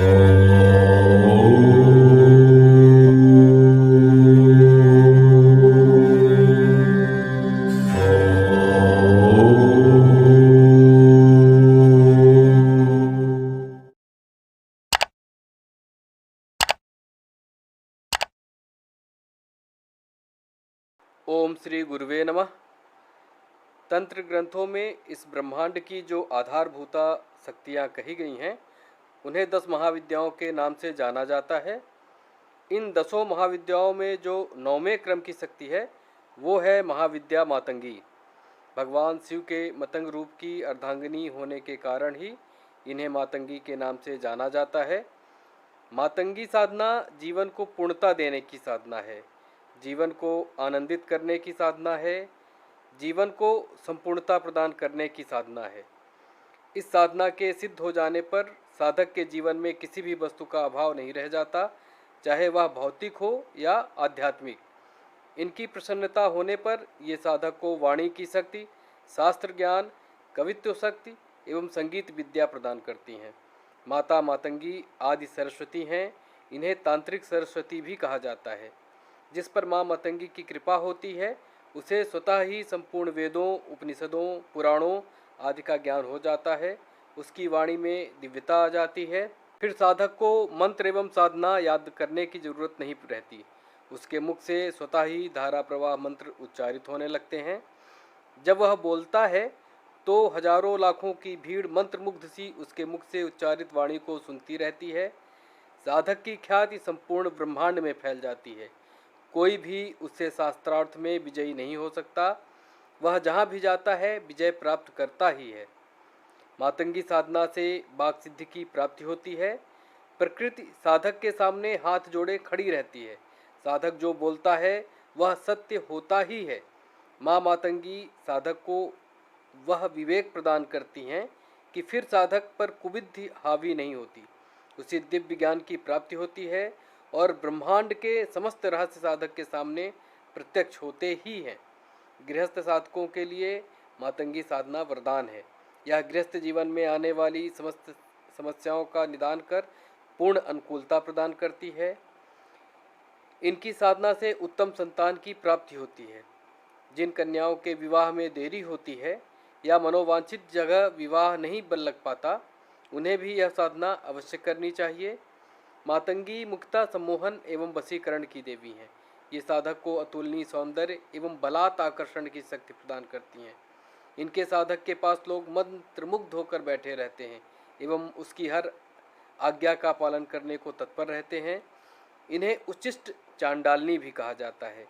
ओम श्री गुरुवे नमः। तंत्र ग्रंथों में इस ब्रह्मांड की जो आधारभूता शक्तियाँ कही गई हैं उन्हें 10 महाविद्याओं के नाम से जाना जाता है। इन 10 महाविद्याओं में जो 9वें क्रम की शक्ति है वो है महाविद्या मातंगी। भगवान शिव के मतंग रूप की अर्धांगिनी होने के कारण ही इन्हें मातंगी के नाम से जाना जाता है। मातंगी साधना जीवन को पूर्णता देने की साधना है, जीवन को आनंदित करने की साधना है, जीवन को संपूर्णता प्रदान करने की साधना है। इस साधना के सिद्ध हो जाने पर साधक के जीवन में किसी भी वस्तु का अभाव नहीं रह जाता, चाहे वह भौतिक हो या आध्यात्मिक। इनकी प्रसन्नता होने पर ये साधक को वाणी की शक्ति, शास्त्र ज्ञान, कवित्व शक्ति एवं संगीत विद्या प्रदान करती हैं। माता मातंगी आदि सरस्वती हैं। इन्हें तांत्रिक सरस्वती भी कहा जाता है। जिस पर माँ मातंगी की कृपा होती है उसे स्वतः ही संपूर्ण वेदों, उपनिषदों, पुराणों आदि का ज्ञान हो जाता है। उसकी वाणी में दिव्यता आ जाती है। फिर साधक को मंत्र एवं साधना याद करने की जरूरत नहीं रहती। उसके मुख से स्वतः ही धारा प्रवाह मंत्र उच्चारित होने लगते हैं। जब वह बोलता है तो हजारों लाखों की भीड़ मंत्रमुग्ध सी उसके मुख से उच्चारित वाणी को सुनती रहती है। साधक की ख्याति संपूर्ण ब्रह्मांड में फैल जाती है। कोई भी उससे शास्त्रार्थ में विजयी नहीं हो सकता। वह जहाँ भी जाता है विजय प्राप्त करता ही है। मातंगी साधना से वाक सिद्धि की प्राप्ति होती है। प्रकृति साधक के सामने हाथ जोड़े खड़ी रहती है। साधक जो बोलता है वह सत्य होता ही है। माँ मातंगी साधक को वह विवेक प्रदान करती हैं कि फिर साधक पर कुबुद्धि हावी नहीं होती। उसे दिव्य ज्ञान की प्राप्ति होती है और ब्रह्मांड के समस्त रहस्य साधक के सामने प्रत्यक्ष होते ही हैं। गृहस्थ साधकों के लिए मातंगी साधना वरदान है। यह गृहस्थ जीवन में आने वाली समस्त समस्याओं का निदान कर पूर्ण अनुकूलता प्रदान करती है। इनकी साधना से उत्तम संतान की प्राप्ति होती है। जिन कन्याओं के विवाह में देरी होती है या मनोवांछित जगह विवाह नहीं बन लग पाता, उन्हें भी यह साधना अवश्य करनी चाहिए। मातंगी मुक्ता सम्मोहन एवं वशीकरण की देवी हैं। ये साधक को अतुलनीय सौंदर्य एवं बलात् आकर्षण की शक्ति प्रदान करती हैं। इनके साधक के पास लोग मंत्रमुग्ध होकर बैठे रहते हैं एवं उसकी हर आज्ञा का पालन करने को तत्पर रहते हैं। इन्हें उच्चिष्ट चांडालनी भी कहा जाता है।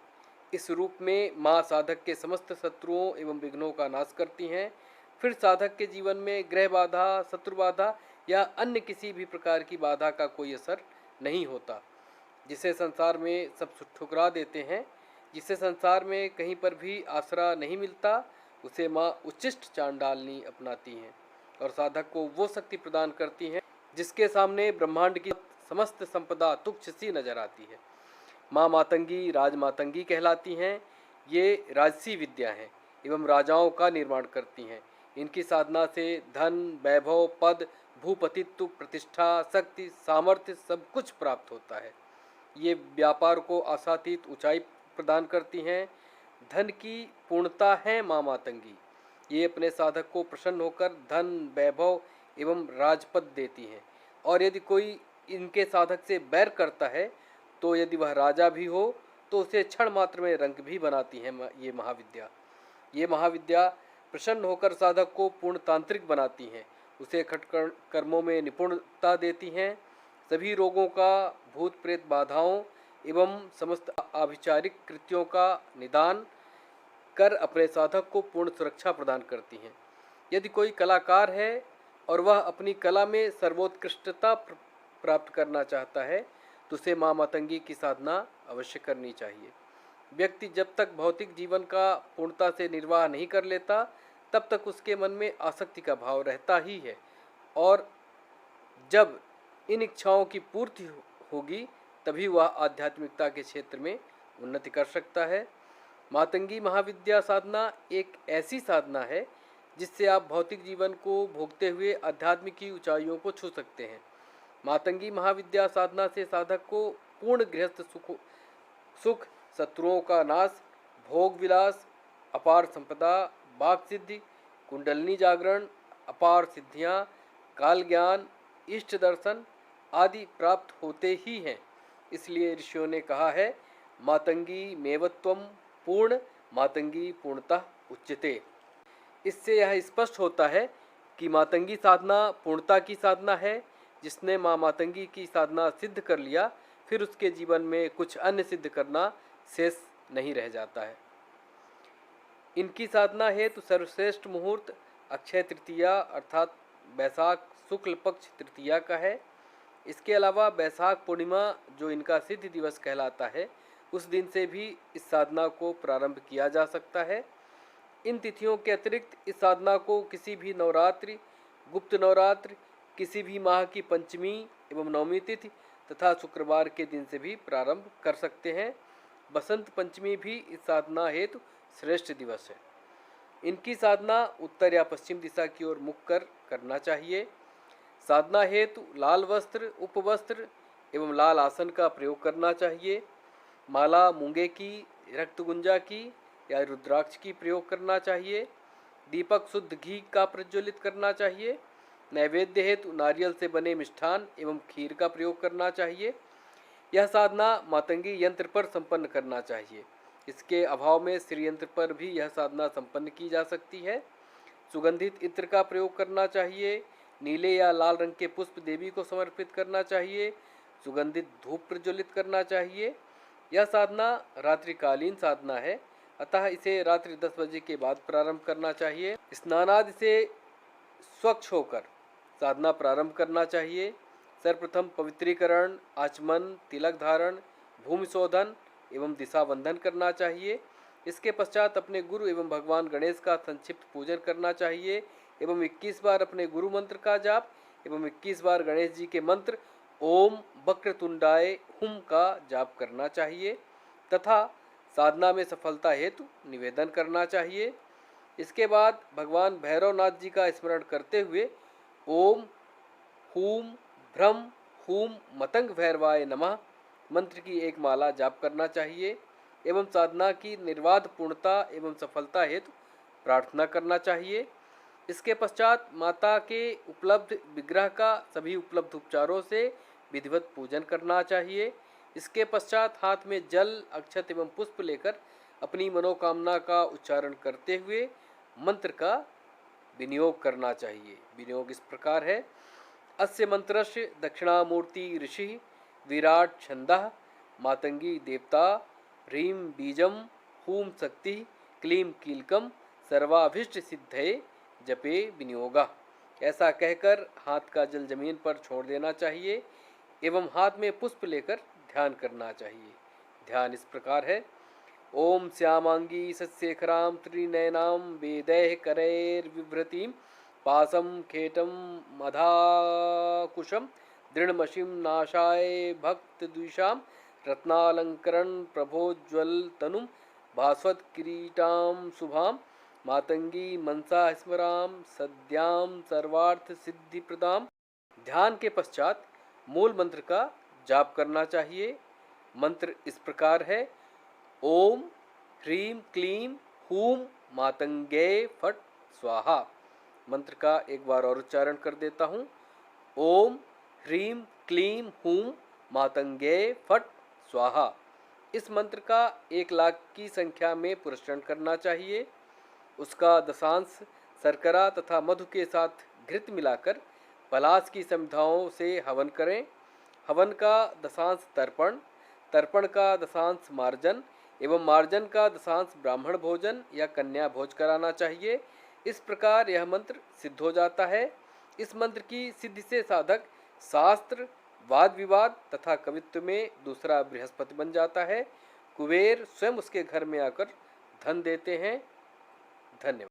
इस रूप में माँ साधक के समस्त शत्रुओं एवं विघ्नों का नाश करती हैं। फिर साधक के जीवन में ग्रह बाधा, शत्रु बाधा या अन्य किसी भी प्रकार की बाधा का कोई असर नहीं होता। जिसे संसार में सब ठुकरा देते हैं, जिसे संसार में कहीं पर भी आसरा नहीं मिलता, उसे माँ उच्चिष्ट चांडालनी अपनाती हैं और साधक को वो शक्ति प्रदान करती हैं जिसके सामने ब्रह्मांड की समस्त संपदा तुच्छ सी नजर आती है। माँ मातंगी राजमातंगी कहलाती हैं। ये राजसी विद्या हैं एवं राजाओं का निर्माण करती हैं। इनकी साधना से धन, वैभव, पद, भूपतित्व, प्रतिष्ठा, शक्ति, सामर्थ्य सब कुछ प्राप्त होता है। ये व्यापार को आशातीत ऊंचाई प्रदान करती हैं। धन की पूर्णता है माँ मातंगी। ये अपने साधक को प्रसन्न होकर धन, वैभव एवं राजपद देती हैं। और यदि कोई इनके साधक से बैर करता है तो यदि वह राजा भी हो तो उसे क्षण मात्र में रंक भी बनाती है ये महाविद्या। ये महाविद्या प्रसन्न होकर साधक को पूर्ण तांत्रिक बनाती हैं। उसे खटकर कर्मों में निपुणता देती हैं। सभी रोगों का, भूत प्रेत बाधाओं एवं समस्त आभिचारिक कृत्यों का निदान कर अपने साधक को पूर्ण सुरक्षा प्रदान करती हैं। यदि कोई कलाकार है और वह अपनी कला में सर्वोत्कृष्टता प्राप्त करना चाहता है तो उसे माँ मातंगी की साधना अवश्य करनी चाहिए। व्यक्ति जब तक भौतिक जीवन का पूर्णता से निर्वाह नहीं कर लेता तब तक उसके मन में आसक्ति का भाव रहता ही है और जब इन इच्छाओं की पूर्ति होगी तभी वह आध्यात्मिकता के क्षेत्र में उन्नति कर सकता है। मातंगी महाविद्या साधना एक ऐसी साधना है जिससे आप भौतिक जीवन को भोगते हुए आध्यात्मिक की ऊंचाइयों को छू सकते हैं। मातंगी महाविद्या साधना से साधक को पूर्ण गृहस्थ सुख, शत्रुओं का नाश, भोग विलास, अपार संपदा, वाग सिद्धि, कुंडलनी जागरण, अपार सिद्धियां, काल ज्ञान, इष्ट दर्शन आदि प्राप्त होते ही हैं। इसलिए ऋषियों ने कहा है, मातंगी मेवत्वम पूर्ण मातंगी पूर्णतः उच्यते। इससे यह स्पष्ट होता है कि मातंगी साधना पूर्णता की साधना है। जिसने माँ मातंगी की साधना सिद्ध कर लिया, फिर उसके जीवन में कुछ अन्य सिद्ध करना शेष नहीं रह जाता है। इनकी साधना हेतु सर्वश्रेष्ठ मुहूर्त अक्षय तृतीया अर्थात बैसाख शुक्ल पक्ष तृतीया का है। इसके अलावा बैसाख पूर्णिमा जो इनका सिद्ध दिवस कहलाता है, उस दिन से भी इस साधना को प्रारंभ किया जा सकता है। इन तिथियों के अतिरिक्त इस साधना को किसी भी नवरात्रि, गुप्त नवरात्रि, किसी भी माह की पंचमी एवं नवमी तिथि तथा शुक्रवार के दिन से भी प्रारंभ कर सकते हैं। बसंत पंचमी भी इस साधना हेतु श्रेष्ठ दिवस है। इनकी साधना उत्तर या पश्चिम दिशा की ओर मुख कर करना चाहिए। साधना हेतु लाल वस्त्र, उपवस्त्र एवं लाल आसन का प्रयोग करना चाहिए। माला मूंगे की, रक्तगुंजा की या रुद्राक्ष की प्रयोग करना चाहिए। दीपक शुद्ध घी का प्रज्वलित करना चाहिए। नैवेद्य हेतु नारियल से बने मिष्ठान एवं खीर का प्रयोग करना चाहिए। यह साधना मातंगी यंत्र पर संपन्न करना चाहिए। इसके अभाव में श्री यंत्र पर भी यह साधना संपन्न की जा सकती है। सुगंधित इत्र का प्रयोग करना चाहिए। नीले या लाल रंग के पुष्प देवी को समर्पित करना चाहिए। सुगंधित धूप प्रज्वलित करना चाहिए। यह साधना रात्रिकालीन साधना है, अतः इसे रात्रि 10 बजे के बाद प्रारंभ करना चाहिए। स्नानादि से स्वच्छ होकर साधना प्रारंभ करना चाहिए। सर्वप्रथम पवित्रीकरण, आचमन, तिलक धारण, भूमि शोधन एवं दिशा बंधन करना चाहिए। इसके पश्चात अपने गुरु एवं भगवान गणेश का संक्षिप्त पूजन करना चाहिए एवं 21 बार अपने गुरु मंत्र का जाप एवं 21 बार गणेश जी के मंत्र ओम वक्रतुंडाय हुम का जाप करना चाहिए तथा साधना में सफलता हेतु निवेदन करना चाहिए। इसके बाद भगवान भैरवनाथ जी का स्मरण करते हुए ओम हूम भ्रम हूम मतंग भैरवाय नमः मंत्र की एक माला जाप करना चाहिए एवं साधना की निर्बाध पूर्णता एवं सफलता हेतु प्रार्थना करना चाहिए। इसके पश्चात माता के उपलब्ध विग्रह का सभी उपलब्ध उपचारों से विधिवत पूजन करना चाहिए। इसके पश्चात हाथ में जल, अक्षत एवं पुष्प लेकर अपनी मनोकामना का उच्चारण करते हुए मंत्र का विनियोग करना चाहिए। विनियोग इस प्रकार है, अस्य मंत्रस्य दक्षिणामूर्ति ऋषि विराट छंदः मातंगी देवता ह्रीं बीजम हूं शक्ति क्लीं कीलकम सर्वाभीष्ट सिद्धये जपे विनियोगा। ऐसा कहकर हाथ का जल जमीन पर छोड़ देना चाहिए एवं हाथ में पुष्प लेकर ध्यान करना चाहिए। ध्यान इस प्रकार है, ओम श्यामांगी सस्येखरां त्रिनयनां वेदैः करैर्बिभ्रतीं पासं खेटं मधाकुशं दृढ़मशिं नाशाय भक्तद्विषां रत्नालंकरण प्रभोज्वलतनुं भास्वत किरीटां शुभां मातंगी मनसा स्मरां सद्यां सर्वार्थ सिद्धिप्रदां। ध्यान के पश्चात मूल मंत्र का जाप करना चाहिए। मंत्र इस प्रकार है, ओम ह्रीं क्लीं हूं मातंगे फट स्वाहा। मंत्र का एक बार और उच्चारण कर देता हूँ, ओम ह्रीं क्लीं हूं मातंगे फट स्वाहा। इस मंत्र का 1 लाख की संख्या में पुरस्करण करना चाहिए। उसका दशांश शर्करा तथा मधु के साथ घृत मिलाकर पलाश की समिधाओं से हवन करें। हवन का दशांश तर्पण, तर्पण का दशांश मार्जन एवं मार्जन का दशांश ब्राह्मण भोजन या कन्या भोज कराना चाहिए। इस प्रकार यह मंत्र सिद्ध हो जाता है। इस मंत्र की सिद्धि से साधक शास्त्र, वाद विवाद तथा कवित्व में दूसरा बृहस्पति बन जाता है। कुबेर स्वयं उसके घर में आकर धन देते हैं। धन्यवाद।